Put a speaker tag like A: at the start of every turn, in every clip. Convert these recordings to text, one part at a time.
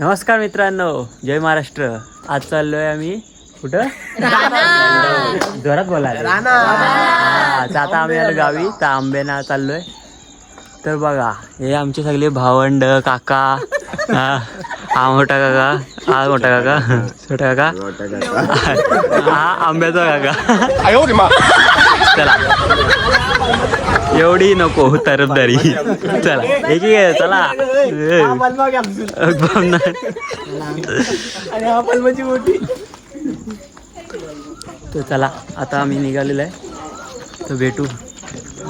A: नमस्कार मित्रांनो, जय महाराष्ट्र. आज चाललोय आम्ही कुठं? जोरात बोला. आता आम्ही आलो गावी, तर आंबेना चाललोय. तर बघा, हे आमचे सगळे भावंड, काका, हा मोठा काका, हा मोठा काका, छोटा काका, हा आंब्याचा काका. चला, एवढी नको तरफदारी. चला एक चला. तर चला, आता आम्ही निघालेलो आहे. तर भेटू.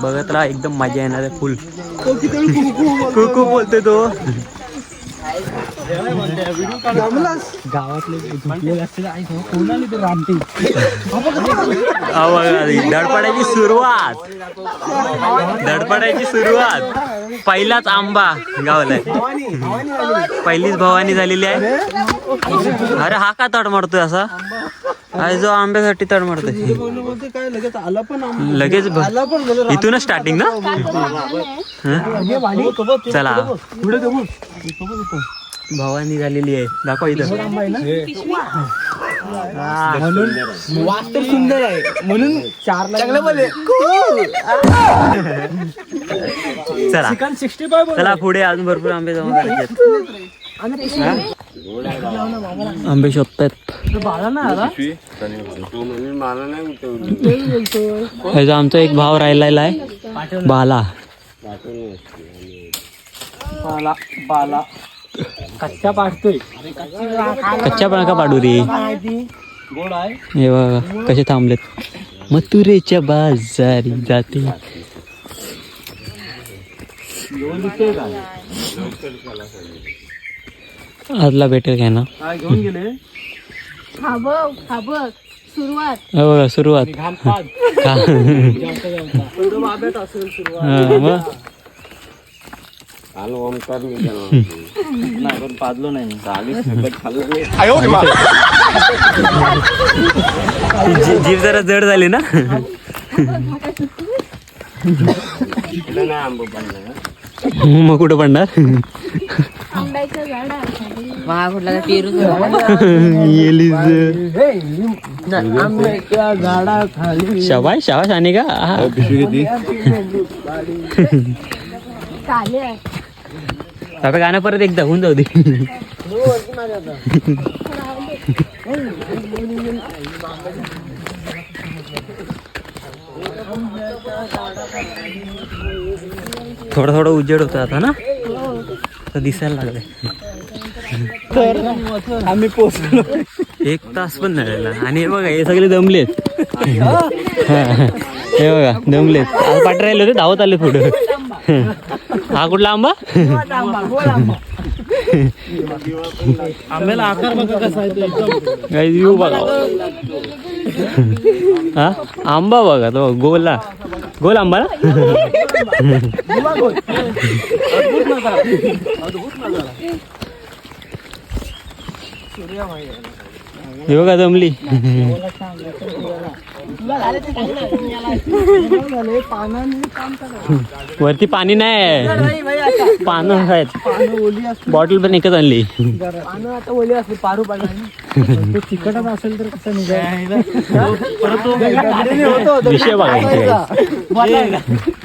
A: बघत राहा, एकदम मजा येणार आहे फुल. कुकू बोलते तो. धडपडायची सुरुवात. पहिलाच आंबा गावलाय. पहिलीच भवानी झालेली आहे. अरे हा का तड मारतोय असा? आहे जो आंब्यासाठी तड मारतोय. लगेच इथूनच स्टार्टिंग ना. चला, भवानी झालेली आहे. दाखव इथं.
B: वास तर सुंदर आहे म्हणून 4
A: चला पुढे अजून भरपूर आंबे जमा करायचे. आंबे शोधतायत. आमचा एक भाव राहिलेला आहे, बाला.
B: कच्चा पाडतोय.
A: कच्च्या पण का पाडू रे. हे बघा कसे थांबलेत. मथुरेच्या बाजारी जाते. आजला भेटेल काय ना.
B: घेऊन गेले.
A: सुरुवात सुरुवात.
B: पाजलो नाही.
A: जीभ जरा जड झाली ना. मग कुठं पडणार. शाबाश शाबाश. आणि का बाबा गाणं परत एकदा होऊन जाऊ दे. थोडा थोडा उजेड होता आता ना. तर दिसायला लागले.
B: तर आम्ही पोहोचलो.
A: 1 तास पण झालेला. आणि हे बघा, हे सगळे दमलेत. हे बघा दमलेत. पाठ राहिले होते, धावत आले पुढे. हा कुठला आंबा.
B: आंब्याला आकार बघा कसा आहे.
A: व्ह्यू बघा. हा आंबा बघा तो गोला. गोल आंबा ना. हे बघा जमली. वरती पाणी नाही, पानं आहेत. बॉटल पण एकच आणली.
B: आता ओली असेल, पारू पाणी चिकटच असेल तर कसं
A: विषय बघायचा.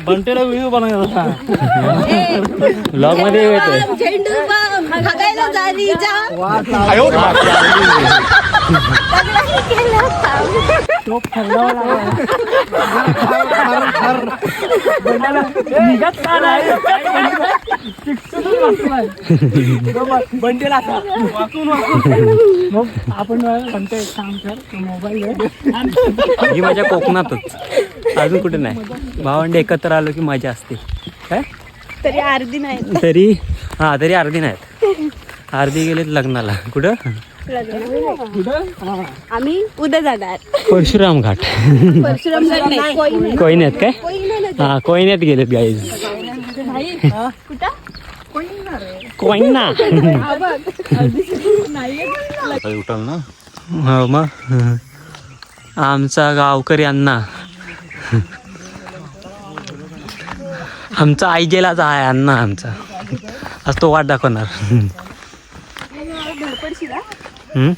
B: बंटेला व्हिडिओ बनवायचा.
A: ब्लॉग मध्ये येतोय.
B: बंटेला आपण म्हणतोय काम कर मोबाईल.
A: ही माझ्या कोकणातच, अजून कुठे नाही. भावंडे एकत्र आलो की मजा असते. काय
C: तरी अर्धी नाही.
A: तरी अर्धी नाहीत. अर्धी गेलेत लग्नाला. कुठं
C: आम्ही उद्या जाणार.
A: परशुराम घाट. कोयन्यात काय. हा कोयन्यात गेलेत गाईज. कोयना
D: उठाल ना.
A: हो मग. आमचा गावकरी अण्णा, आमचा आईजेलाचा आहे अण्णा आमचा. आज तो वाट दाखवणार.
C: धडपडशील हा?
A: हम्म?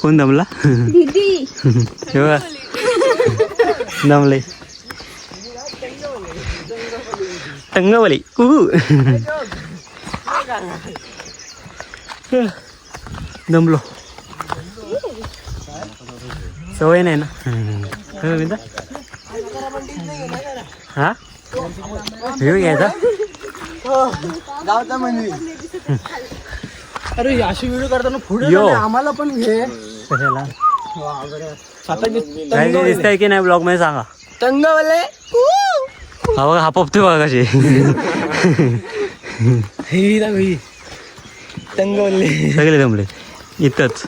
A: कोण दमला
C: दीदी
A: हे बघा. दमले टंगवली दमलो सवय नाही ना. हा हे घ्यायचा.
B: अरे अशी व्हिडिओ करताना पुढे
A: यो.
B: आम्हाला पण घे.
A: कशाला काय दिसतंय की नाही ब्लॉग मध्ये सांगा.
B: तंगवाले
A: हा बघा हा पपते बघा कशी.
B: तंगवले
A: सगळे जमले इथंच.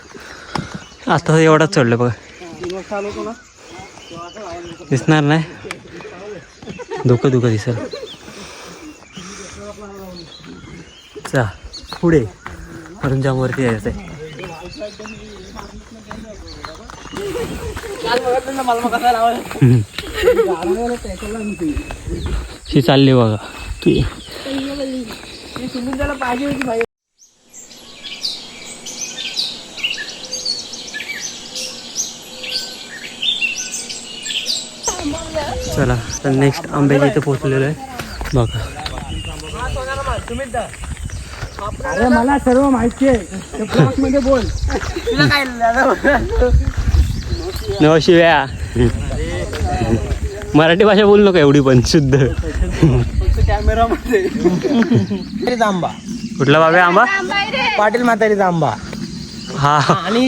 A: आता एवढाच चढलं बघा. दिसणार नाही. धोकं दिसेल. चा पुढे अरुंजाम वरती यायचं आहे. शी चालली बघा ती.
B: पाहिजे होती भाई.
A: चला तर नेक्स्ट आंब्याच्या इथे पोहोचलेलो आहे बघा.
B: अरे मला सर्व माहिती आहे. ब्लॉग मध्ये बोल. तुला काय
A: नव शिव्या. मराठी भाषा बोल नको एवढी पण शुद्ध.
B: कॅमेरा मध्ये आंबा.
A: कुठला बाबा आंबा.
B: पाटील म्हातारीचा आंबा.
A: हा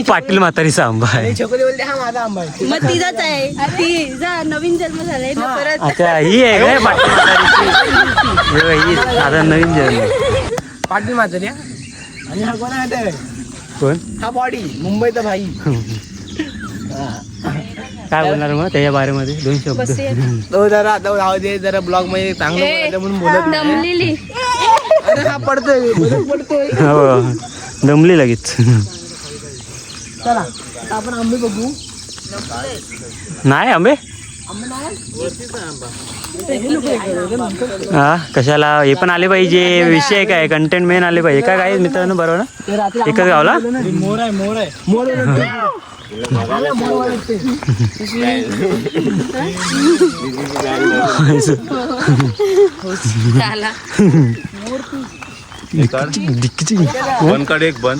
A: पाटील म्हातारीचा आंबा आहे.
B: छोकरी बोलते हा माझा आंबा आहे.
C: मग तिचाच आहे. ती जा नवीन जन्म झालाय ना परत.
A: अच्छा ही आहे काय पाटील म्हातारीची. ही आता नवीन जन्म.
B: पाटील म्हातारी आणि हा कोण आहे.
A: कोण
B: हा बॉडी मुंबईचा भाई.
A: काय बोलणार मग त्याच्या बारेमध्ये 2 शब्द.
B: तो जरा राहू दे जरा ब्लॉग मध्ये चांगलं बोलायचं म्हणून बोलत नाही.
C: दमलेली.
B: अरे हा पडतोय पडतोय.
A: हो दमली लगेच.
B: चला आता आपण आंबे बघू.
A: नाही आंबे हा कशाला. हे पण आले पाहिजे. विषय काय कंटेंट मेन आले पाहिजे. काय काय मित्रांनो बरोबर ना. एकच गावला
B: मोर आहे मोर आहे मोर.
D: बन काढ एक बन.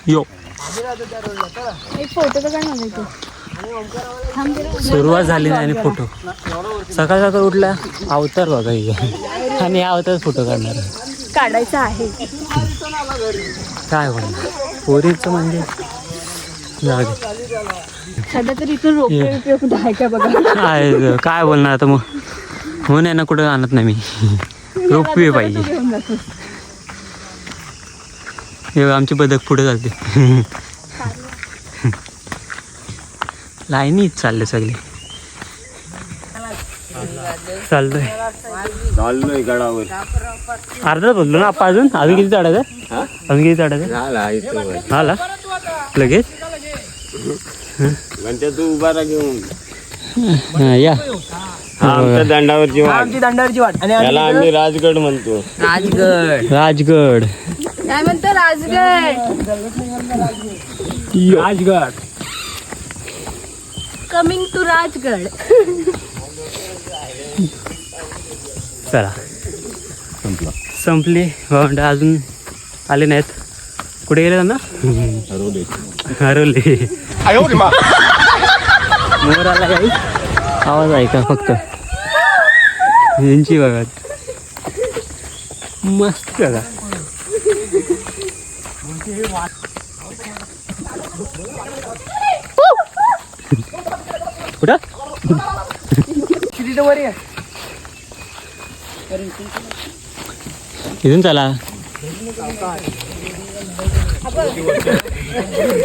A: यो
C: एक फोटो तर काय मागायचं.
A: सुरुवात झाली नाही आणि फोटो. सकाळ सकाळ उठला अवतार बघा इथे. आणि अवतार फोटो काढणार
C: काढायचं आहे.
A: काय म्हणणार पोरीचं म्हणजे जाऊ दे.
C: सध्या तर इथून रोपे कुठे आहे का बघा.
A: काय बोलणार आता मग. हो नाही ना कुठं आणत नाही मी. रोपवे पाहिजे. हे आमची बदक पुढे चालते. लाईनीच चालले सगळे.
D: चाललोय गडावर.
A: अर्धा बोललो ना आपण. अजून किती चढायचं. अजून किती चढायचं. झाला लगेच.
D: तू उभा राहा घेऊन.
A: या
D: आमच्या दंडावरची वाट.
B: आमची दंडावरची वाट. आणि
D: त्याला आम्ही राजगड म्हणतो.
A: राजगड.
C: काय म्हणतो राजगड.
B: राजगड.
C: Coming to Rajgad.
A: चला संपली भावंडा. अजून आले नाहीत. कुठे गेले ना. हरवले. मोर आला काही आवाज ऐका फक्त. यांची बघा मस्त बघा. कुठं इथून चला.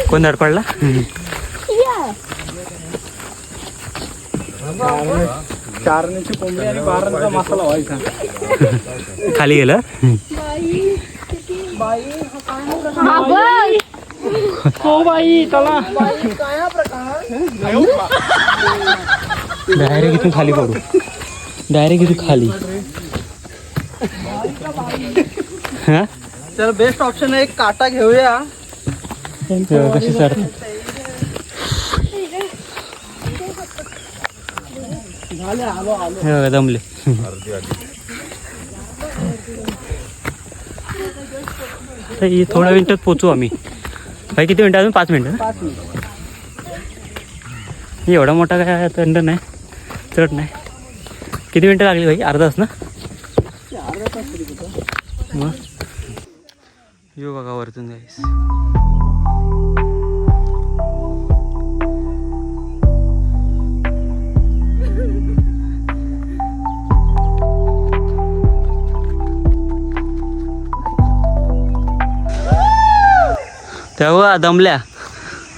A: कोण धडपडला.
B: चारण्याची कोंबडी आणि बारांचा मसाला व्हायचा.
A: खाली गेलं.
C: हा बघ.
B: हो बाई चला
A: डायरेक्ट इथून खाली पडू. डायरेक्ट इथून खाली. हा
B: तर बेस्ट ऑप्शन आहे एक काटा घेऊया.
A: कशी सर दमले. थोड्या मिनिटात पोचू आम्ही. भाई किती मिनिटं अजून? 5 मिनिटं. एवढा मोठा काय थंड नाही, चढ नाही. किती मिनिटं लागली भाई? अर्धा तास ना? मग येऊ बघा वरतून गाईस. तेव्हा दमल्या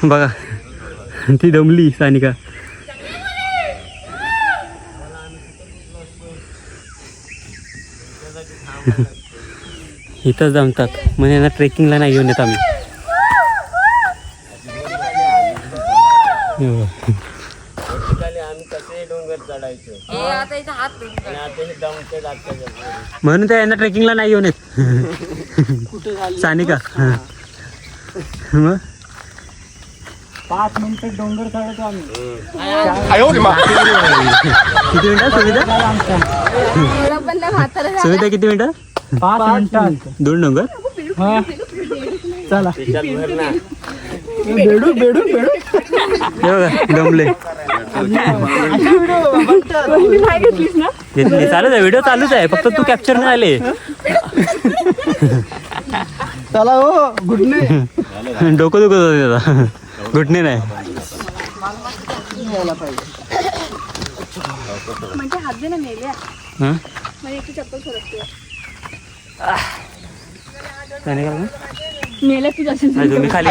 A: बघा. ती दमली सानिका. इथंच जमतात म्हणजे यांना ट्रेकिंगला नाही घेऊन येत आम्ही.
D: आम्ही कसे डोंगर चढायचो
A: म्हणून त्या यांना ट्रेकिंगला नाही घेऊन येत. सानिका मग
B: 5 मिनिटं डोंगर चढतो आम्ही.
A: किती मिनिटं सुविधा? सुविधा किती मिनिटं?
B: 5 मिनिटं
A: 2 डोंगर.
B: हा चला
A: हे बघा दमले. चालूच आहे, व्हिडिओ चालूच आहे, फक्त तू कॅप्चर नाही आले.
B: चला हो गुडने.
A: डोकं दुखत होते आता. घुटणे नाही
C: म्हणजे हात दे ना मेल्या.
A: हं?
C: म्हणजे इथे चप्पल सरकते. मेल्या तू जाशील.
A: तुम्ही खाली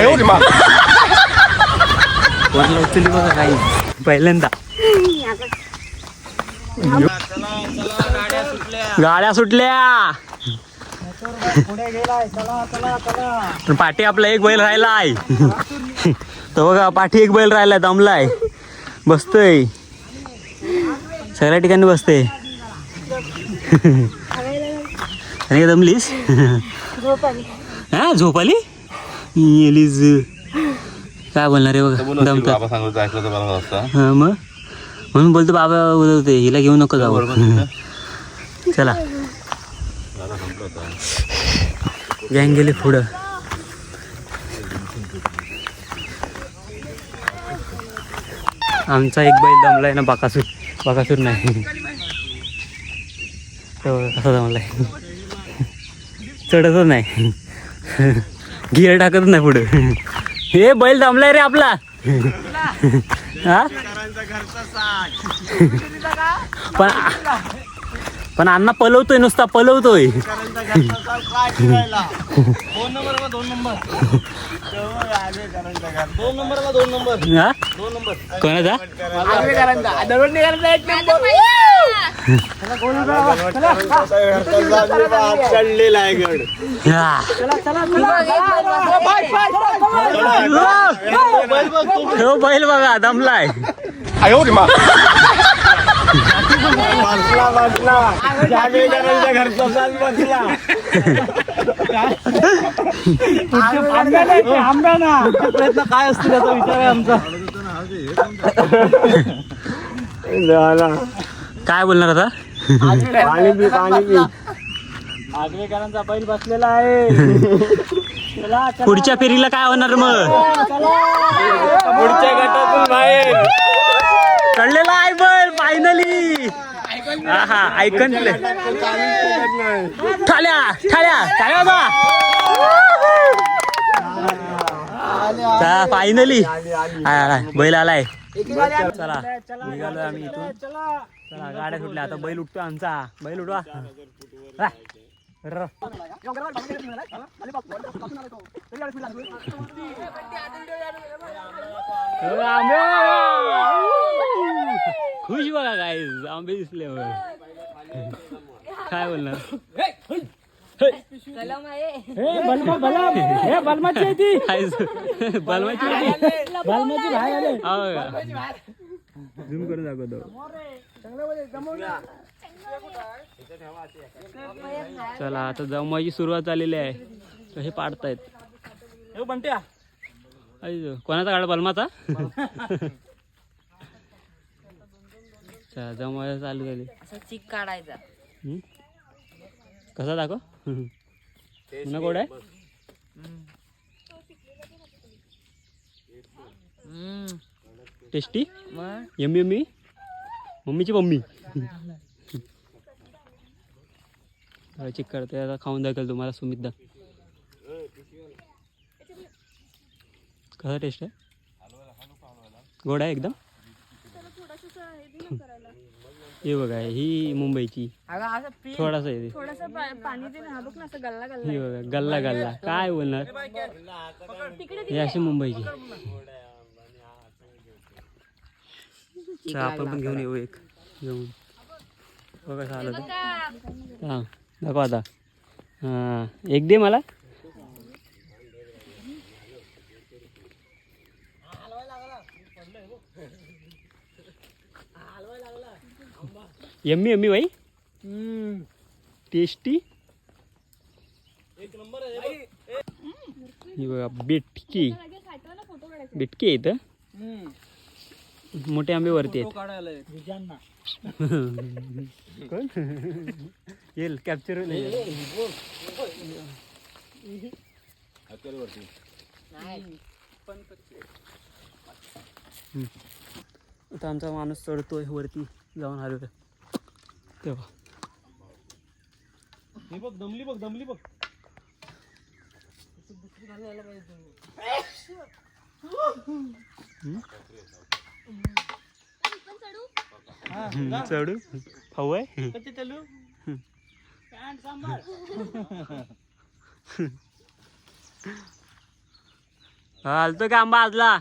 A: वरला उचलली बघा काही पहिल्यांदा. गाड्या सुटल्या.
B: पुढे गेलाय. चला चला चला.
A: पाठी आपला एक बैल राहिलाय. तो बघा पाठी एक बैल राहिलाय, दमलाय, बसतोय सगळ्या ठिकाणी बसते. आणि दमलीस? हा झोप आली? येलीस काय बोलणार आहे बघा. दमतात. हा मग म्हणून बोलतो बाबा उदवते, हिला घेऊ नको जाऊ. चला गँग गेले पुढं. आमचा एक बैल दमलाय ना, बाकासूर. बाकासूर नाही तो कसा दमलाय, चढतच नाही, गिअर टाकतच नाही पुढं. हे बैल दमलाय रे आपला. हा पण अण्णा पलवतोय, नुसता पलवतोय.
B: 2 नंबर 2 नंबर. 2 नंबरला 2 नंबर.
A: हा
B: 2 नंबर
A: कोणाचा?
B: दररोज निघाला 1 नंबर.
D: चढलेला आहे गड.
A: हा. हो बैल बघा दमलाय.
D: घरचा साज बसला.
B: प्रयत्न काय असतील याचा विचार आहे आमचा.
A: काय बोलणार आता?
D: पाणी पी पाणी पी.
B: आगवेकरांचा बैल बसलेला आहे.
A: पुढच्या फेरीला काय होणार मग?
D: पुढच्या गटातून बाहेर
A: चढलेला आहे बैल फायनली. हा ऐकन ठाल्या ठाल्या ठाल्या बा फायनली बैल आलाय. चला निघालोय आम्ही इथून. चला गाड्या सुटल्या, आता बैल उठतो आमचा. बैल उठवा. खुश बघा काय आंबे दिसले. काय बोलणार
C: कलम आहे
B: बलमाची आहे ती
A: बलमाची
B: बलमाची भाई आले
A: झूम करून दाखवतो. चला आता जमवायची सुरुवात झालेली आहे. कसे पाडतायत
B: बंट्या
A: कोणाचा काढ बलमाचा. चला जमवायला चालू झाली.
C: असं चिक काढायचा.
A: कसा दाखव पुन्हा गोड आहे. टेस्टी यम्मी यम्मी मम्मीची मम्मी चिक करते. आता खाऊन दाखल तुम्हाला सुमितदा कसा टेस्ट आहे. गोड आहे एकदम. हे बघा ही मुंबईची थोडासा आहे.
C: थोडंसं पाणी दे ना. बघ ना असं गल्ला गल्ला.
A: हे बघा गल्ला गल्ला काय बोलणार. हे अशी मुंबईची. आपण पण घेऊन येऊ एक घेऊन बघा झालं तर. हां दाखव आता. हां एक दे मला. यम्मी यम्मी भाई टेस्टी. ही बघा बेटकी बेटकी आहेत. मोठे आंबे वरती आहेत. कोण येईल कॅप्चर आता आमचा माणूस चढतोय वरती जाऊन आलो तेव्हा.
B: बघ दमली बघ दमली बघ.
A: चढू खाऊ आहे. हालतो का आंबा आजला.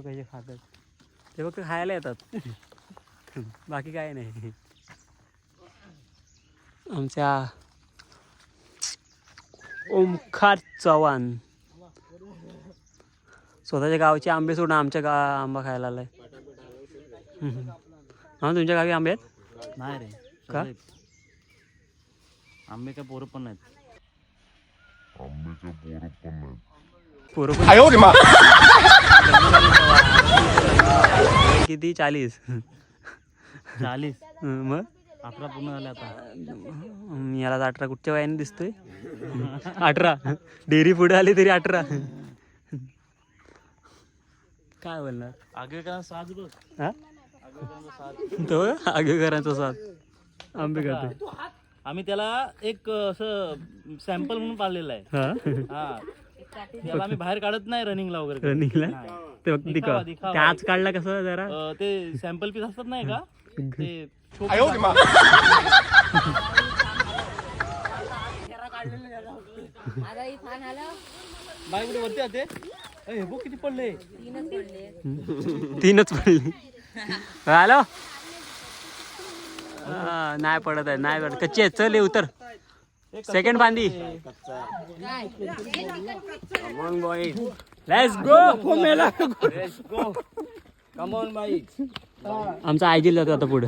A: कसे खातात ते फक्त खायला येतात. बाकी काय नाही. आमच्या ओमकार चव्हाण स्वतःच्या गावचे आंबे सोडून आमच्या आंबा खायला आलाय. हा तुमच्या गावी आंबे आहेत.
B: नाही रे
A: का
B: आंबे काय पोरं पण नाहीत.
A: पोरं किती 40 मग
B: 18 पूर्ण झाले आता.
A: याला 18 कुठच्या वयाने दिसतोय. 18 डेअरी पुढे आली तरी 18. काय बोलणार.
B: आगेकरांचा साज बघ.
A: हा तो आगेकरांचा साथ आंबे खातो.
B: आम्ही त्याला एक असं सॅम्पल म्हणून पाळलेलं आहे. हा त्याला आम्ही बाहेर काढत नाही रनिंगला वगैरे.
A: रनिंगला ते फक्त दिखावा. आज काढला कसं जरा
B: ते सॅम्पल पीस असतात नाही का ते बाय वरती जाते. हे बघ किती पडले.
A: 3च पडली. हॅलो नाही पडत आहे नाही पडत. कच्चे आहेत. चल उतर. सेकंड फांदी. Let's go.
D: कम ऑन बाई.
A: आमचा आयजीएल जातो आता पुढे.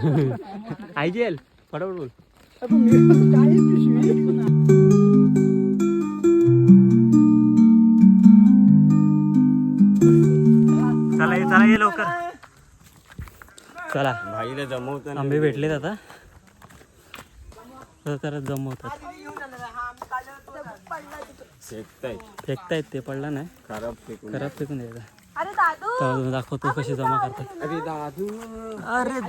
A: आयजीएल फटाफट बोल. चला ये लवकर. चला
D: भाईला जमवतो.
A: आंबे भेटलेत आता तर जमवतात. फेकतायत ते पडला नाही. खराब फेकून द्यायचा. तर दाखवतो कशी जमा करतात.
D: अरे दादू
A: अरे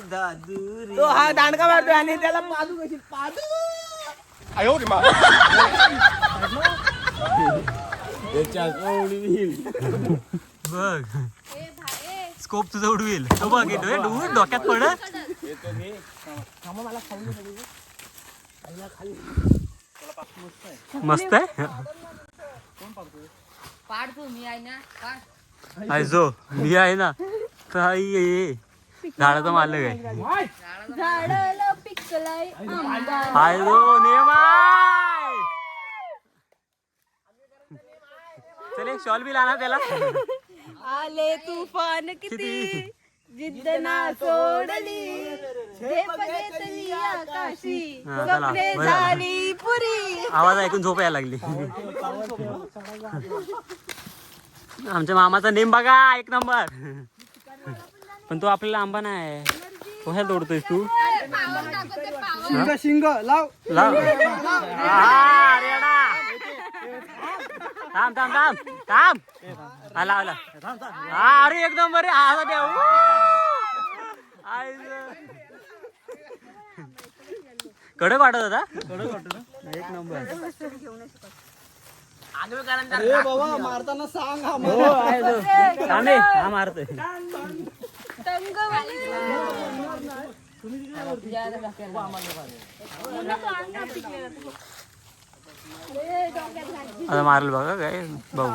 A: दादू
D: तो हा दांडका मारतोय आणि त्याला पादू कशी पादू.
A: बघ स्कोप तुझा उडवेल. तो बघ येतोय डोक्यात पडत. मस्त आहे
C: पाड तू मी आहे ना पाड
A: आहे जो मी आहे ना काही ये झाडाचा मालक आहे
C: झाडाला पिकलाय आंबा
A: आहे जो नेम आहे. चले शॉल बी लाना त्याला
C: आले तुफान किती जिद्द ना सोडली झेप घेतली आकाशी
A: हा, चला.
C: स्वप्ने
A: बरं.
C: झाली पुरी
A: आवाज ऐकून झोप यायला लागली. आमच्या मामाचा नेम बघा 1 नंबर. पण तो आपल्याला आंबा नाही कशा तोडतोयस तू
D: शिंग लाव
A: लाव. हा, रेडा. थांब थांब थांब थांब आला आला हा अरे 1 नंबर हा देव कडक वाटत होता 1 नंबर.
D: अरे बाबा मारताना सांग हा
A: हो आहे तो थांबे हा मारतोय
C: तंगवाली
A: आता मारल बघा काय भाऊ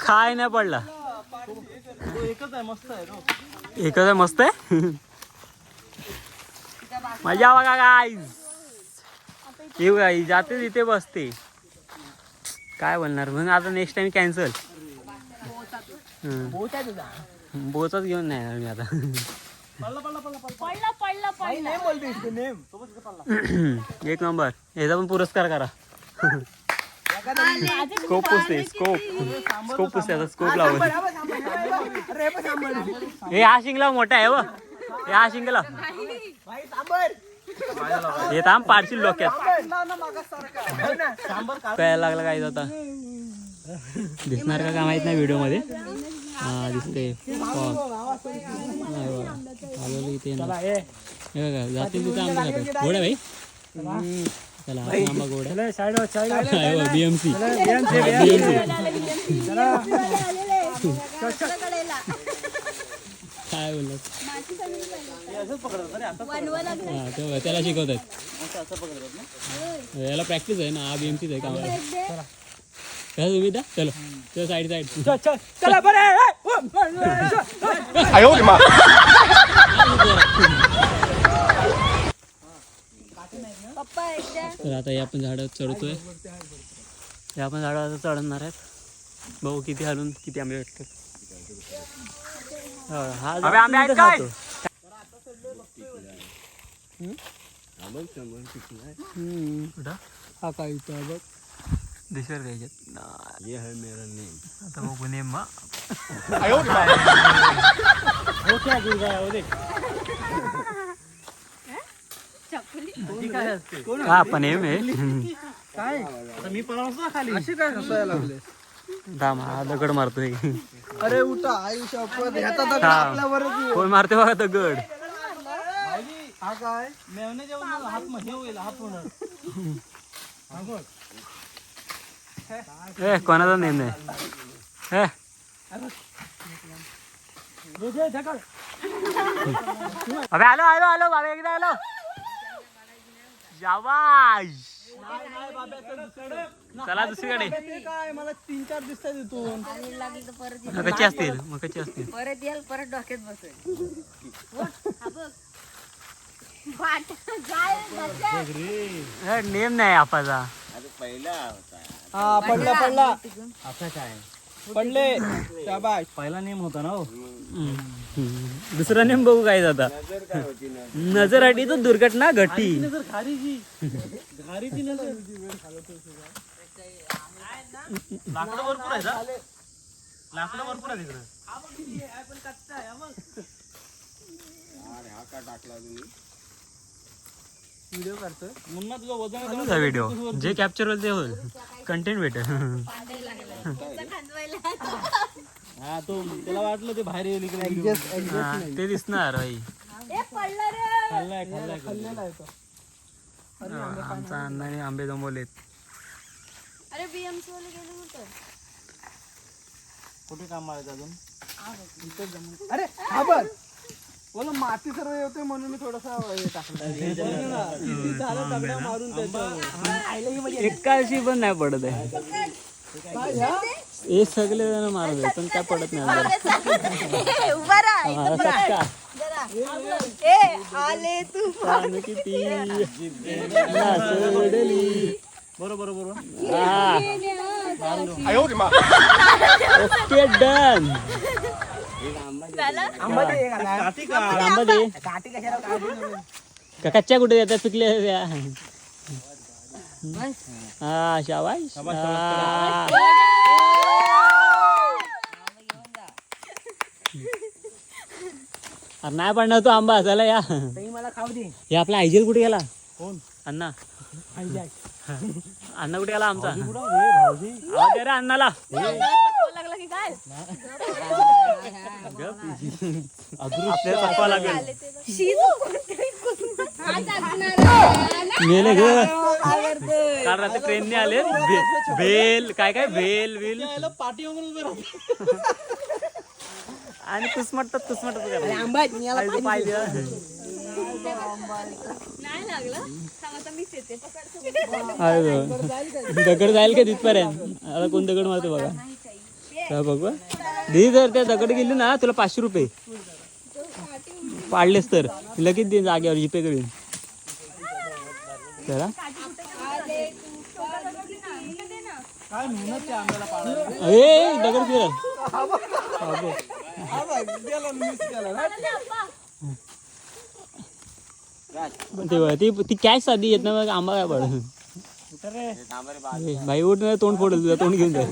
A: काय नाही पडला
B: एकच आहे मस्त आहे तो.
A: एकच आहे मस्त आहे मजा बघा गाईज येऊ गाई जाते तिथे बसते काय बोलणार मग आता नेक्स्ट टाइम कॅन्सल बोचाच घेऊन नाही येणार मी आता
C: पडला पडला पडला
A: 1 नंबर याचा पण पुरस्कार करा स्कोप पुसते स्कोप पुसते आता स्कोप लावून हे हा शिंगला मोठा आहे व हे हा शिंगला हे थांब पाडशील डोक्यात प्यायला लागला काय आता दिसणार का काय माहित नाही व्हिडिओ मध्ये हा दिसते इथे जातील तिथे आंबा खातात गोड आहे भाई चला आंबा गोड बीएमसी काय बोलत त्याला शिकवतात याला प्रॅक्टिस आहे ना बीएमसीच आहे कामाला तुम्ही द्या चलो चल साईड
D: चला बरं
C: पप्पा एकदा
A: तर आता या आपण झाडं चढतोय या आपण झाडं आता चढणार आहेत भाऊ किती हलून किती आंबे भेटतात हा आंबे आहेत काय हा काय इथं बघ दिसर घ्यायच्यात
D: ये है मेरा नेम
A: आता बघू नेम हा पण नेम आहे
B: काय आता मी पळालो खाली
D: अशी काय हसायला लागले
A: दाम हा दगड मारतोय
D: अरे उठा आयुष्य ह्याचा दगड आपल्यावरच
A: कोण मारते बघा दगड
D: हा काय
B: मेवण्याच्या वरून हात हे होईल हात होणार
A: ए कोणाचा नेम नाही हे अबे आलो आलो आलो बाबा एकदा आलो शाबाश चला दुसरीकडे
D: काय मला 3-4 दिसतात इथून
C: लागली तर परत
A: मग कच्चे असतील मग कच्चे असतील
C: परत याल परत डोक्यात बसेल वाट जाय
A: नेम नाही आपाचा
D: हा पडला पडला पडले शाबाश
B: पहिला नेम होता ना हो
A: दुसरा नेम बघू काय आता नजर हटी तो दुर्घटना घटी
B: नजर घारीची नजर लाकडं भरपूर आहे ना लाकडं भरपूर आहे तिकडं
D: व्हिडिओ करतोय
B: मुन्ना तुझं वजन
A: व्हिडिओ जे कॅप्चर होईल ते होईल कंटेंट भेटेल
B: हा तो त्याला वाटलं ते बाहेर येईल इकडे
A: हा, ते दिसणार भाई
B: खाल्लाय
D: खाल्लेला आहे तो
A: आमचा अण्णाने आंबे जमवलेत
C: अरे बीएमसी वाले गेले होते
B: कुठे काम मारायचं अजून
D: अरे हा बघ बोल माती सर्व येते म्हणून मी थोडासा हे टाकलं किती झालं दगडा मारून त्याच्यावर
A: एका अशी पण नाही पडत आहे. हे सगळे जण मारत आहे पण काय पडत नाही अंगावर. हा, सटका. पान किती नाचडली.
B: बरोबर बरोबर.
A: हा. Okay done. आंबा दे. का कच्च्या कुठे येतात पिकले त्या? हा शाबाश. हा. अरे नाही पडणार तो आंबा चला या.
D: मला खाऊ दे.
A: हे आपला आयजेल कुठे गेला?
B: कोण?
A: अण्णा. अण्णा कुठे गेला आमचा? आवाज दे रे अण्णाला. आपल्याला पप्पा लागेल. मेले ग. काल रात्री ट्रेनने आले. भेल काय काय भेल बिल
B: पाठी उभे राहते.
A: आणि तुसमटतात दगड जाईल का तिथपर्यंत? आता कोण दगड मारतो बघा. बघ दे जर त्या दगड गेली ना तुला 500 रुपये पाडलेस तर लगेच दे जागेवर जीपे कडे. जरा ए दगड फिरल. ती कॅच साधी येत ना मग आंबा काय पड. भाई उठ ना तोंड फोडल तुझा तोंड घेऊन जाईल.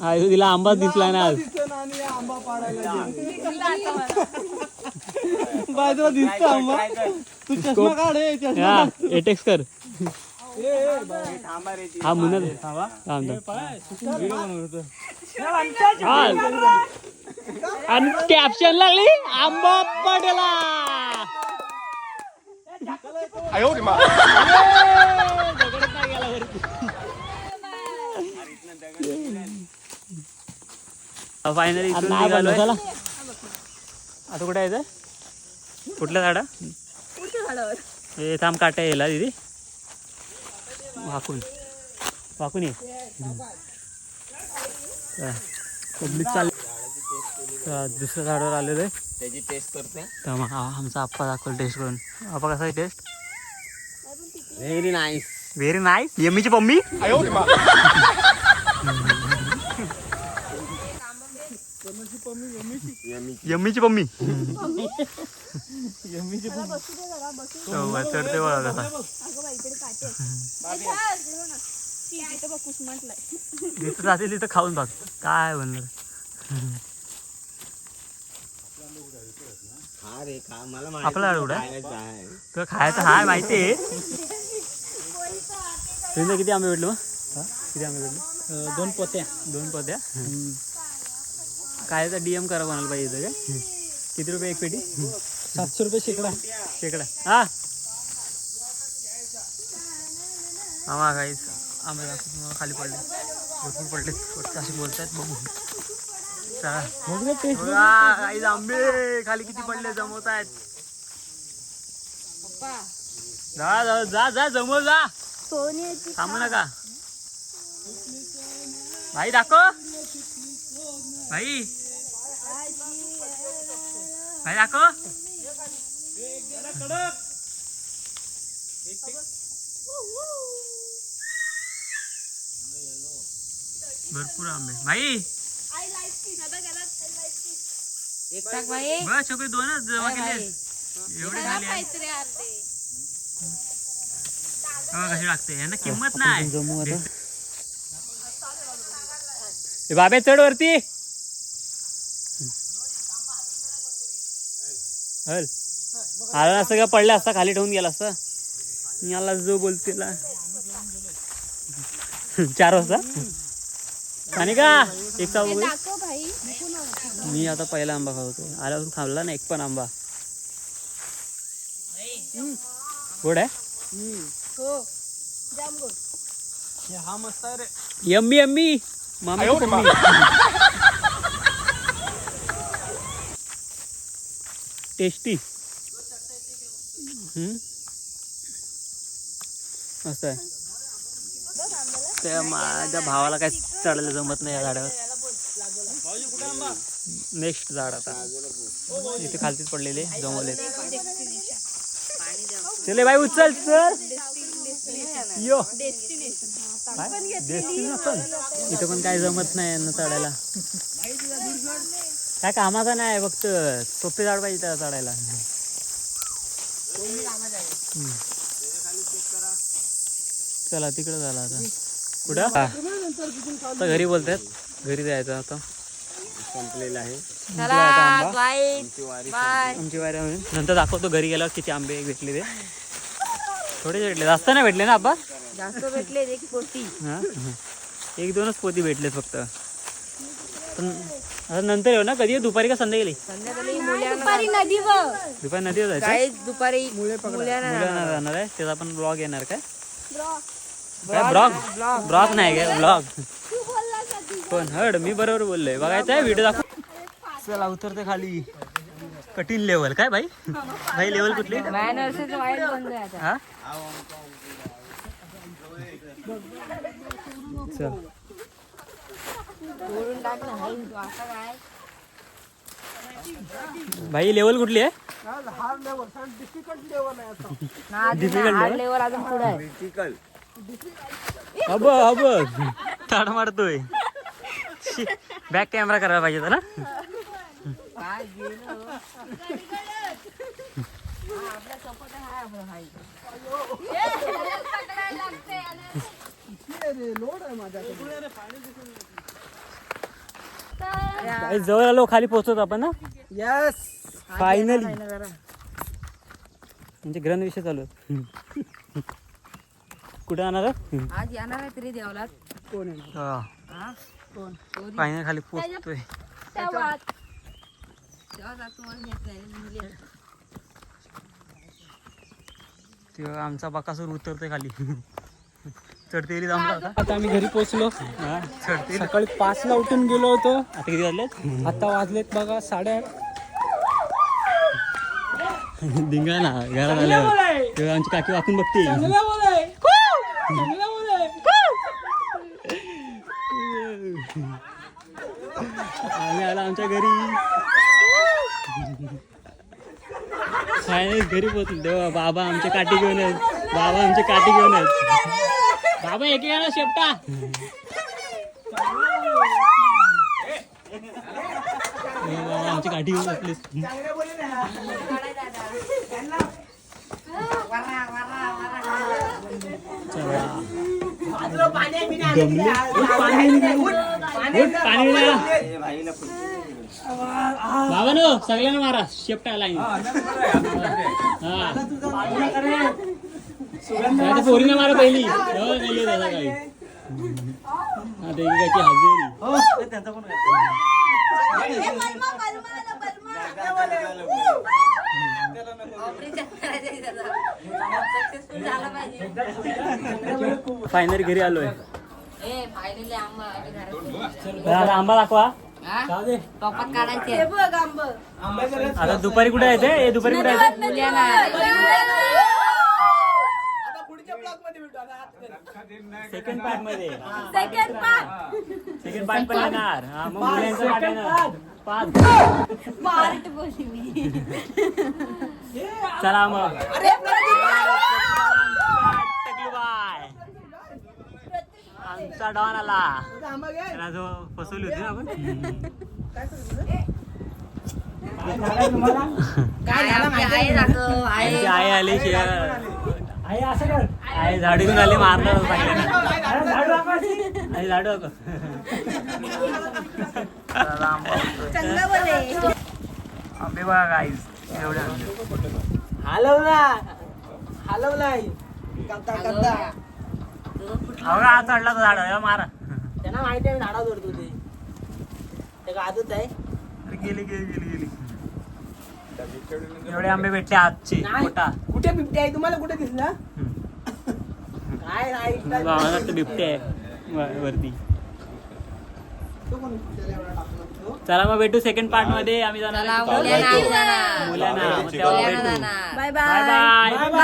A: हा तिला आंबाच दिसला ना आज.
D: आंबा पाडायला बाजूला दिसतो आंबा. तू चष्मा काढ.
A: हा एटेक्स कर. हा म्हणत आणि कॅप्शन लागली आंबा पडला. फायनली आता कुठे यायचं? कुठल्या झाडा? हे थांब काट्या येला दिदी. वाकून वाकून ये. पब्लिक चालली. दुसऱ्या झाडावर आलेलो आहे.
D: त्याची टेस्ट करते.
A: आमचा आप्पा दाखवल टेस्ट करून. आप्पा कसा आहे taste?
D: Very nice.
A: Very nice. यम्मीची मम्मी. यम्मीची मम्मी. चढते बघा कसा. जिथं जाते तिथं खाऊन बघ काय बनलं. आपला एवढा तर खायचं हाय माहिती आहे. तुम्ही किती आंबे भेटले मग? किती आंबे भेटले?
B: 2 पोत्या.
A: 2 पोत्या. काय डीएम करा कोणाला पाहिजे काय? किती रुपये एक पेटी?
B: 700 रुपये शेकडा.
A: शेकडा. हा आम्हा काहीच आंबे दाखवतो खाली पडले. भरपूर पडले. असे बोलतात बघू. काही आंबे खाली किती पडले जमवत आहेत. जा जा जा जमव जा. थांबू नका. भाई दाखव. भाई भाई दाखव. भरपूर आंबे भाई. बस छोकरी 2च जमा केले. एवढे झाले कशी लागते यांना किंमत नाही. बाबे चढ वरती. हल आला नसतं का पडला असता खाली ठेवून गेला असता. याला जो बोलते 4 वाजता आणि का एक चाव. मी आता पहिला आंबा खावतो. आल्यापासून खाल्ला ना एक पण आंबा. गोड आहे.
D: हा मस्त आहे रे.
A: Yummy yummy. मामी टेस्टी. मस्त आहे. त्या माझ्या भावाला काय चढायला जमत नाही या झाडावर. नेक्स्ट झाड आता इथे खालतीच पडलेले जमवले. चले बाई उचल सर. यो डेस्टिनेशन. इथे पण काय जमत नाही यांना चढायला. काय कामाचा नाही फक्त सोपे झाड पाहिजे त्याला चढायला. चला तिकडे झाला आता. कुठं आता घरी बोलतात. घरी जायचं आता. संपलेलं आहे आमची वारी. नंतर दाखवतो घरी गेल्यावर किती आंबे भेटले ते. थोडेच भेटले, जास्त नाही भेटले ना आबा.
C: जास्त भेटले एक पोती.
A: हा 1-2च पोती भेटलेत फक्त. पण आता नंतर येऊ ना. कधी आहे? दुपारी का संध्याकाळी?
C: दुपारी नदीवर.
A: दुपारी नदीवर जायचं.
C: दुपारी
A: मुलांना जाणार आहे. त्याचा पण ब्लॉग येणार काय? ब्लॉग नाही काय ब्लॉग. पण हड मी बरोबर बोललोय. बघायचं आहे व्हिडिओ दाखव. चला उतरते खाली. कठीण लेवल काय भाई? भाई लेवल कुठली? हा चल. भाई लेवल कुठली आहे? अब ताड मारतोय. बॅक कॅमेरा करायला पाहिजे ना. जवळ आलो. खाली पोहोचतो आपण ना.
D: Yes
A: finally. म्हणजे ग्रहण विषय चालू आहे. कुठे जाणार
C: आज येणार आहे तरी देवला.
D: कोण आहे?
A: फायनल खाली पोहोचतोय. तेव्हा आमचा बकासूर उतरतोय खाली. चढते जमला होता.
D: आता आम्ही घरी पोहोचलो.
A: चढते
D: सकाळी 5ला उठून गेलो होतो.
A: आता किती वाजलेत?
D: आता वाजलेत बघा 8:30.
A: धिंगा ना घरात आल्यावर. तेव्हा आमची काकी वाकून बघते. आम्ही आला आमच्या घरी. फायनल घरी पोहोचलो. तेव्हा बाबा आमचे काठी घेऊन आहेत. बाबा आमचे काठी घेऊन आहेत. बाबा एक ना शेपटा. बाबा आमची काठी घेऊन बसले. बाबा नो सगळ्यांना मारा शेपटा लाईन. पोरीने मारा पहिली. काही हजेरी. फायनली घरी आलोय. आंबा दाखवा. आता दुपारी कुठे यायचंय? दुपारी कुठे यायचं? सेकंड पार्ट मध्ये. सेकंड पार्ट पण येणार. मग मुलांचं पार्ट येणार. चला मग. आमचा डॉन आला. त्याला जो फसवली होती ना आपण. आई आली. आई झाडू घेऊन आली. मारणार झाडू आंबे बघा गाईस एवढ्या.
D: हलवलाय.
A: हा चढला तो झाड. मारा.
D: त्यांना माहिती आहे झाडा चढतो ते आजच आहे.
A: गेली गेली गेली गेली. एवढे आंबे भेटले आजचे.
D: कुठे बिबटे आहे? तुम्हाला कुठे दिसला? काय
A: बिबटे आहे वरती. चला मग भेटू सेकंड पार्ट मध्ये. आम्ही जाणार मुलांना. मग तेव्हा भेटू.
C: Bye
A: bye bye.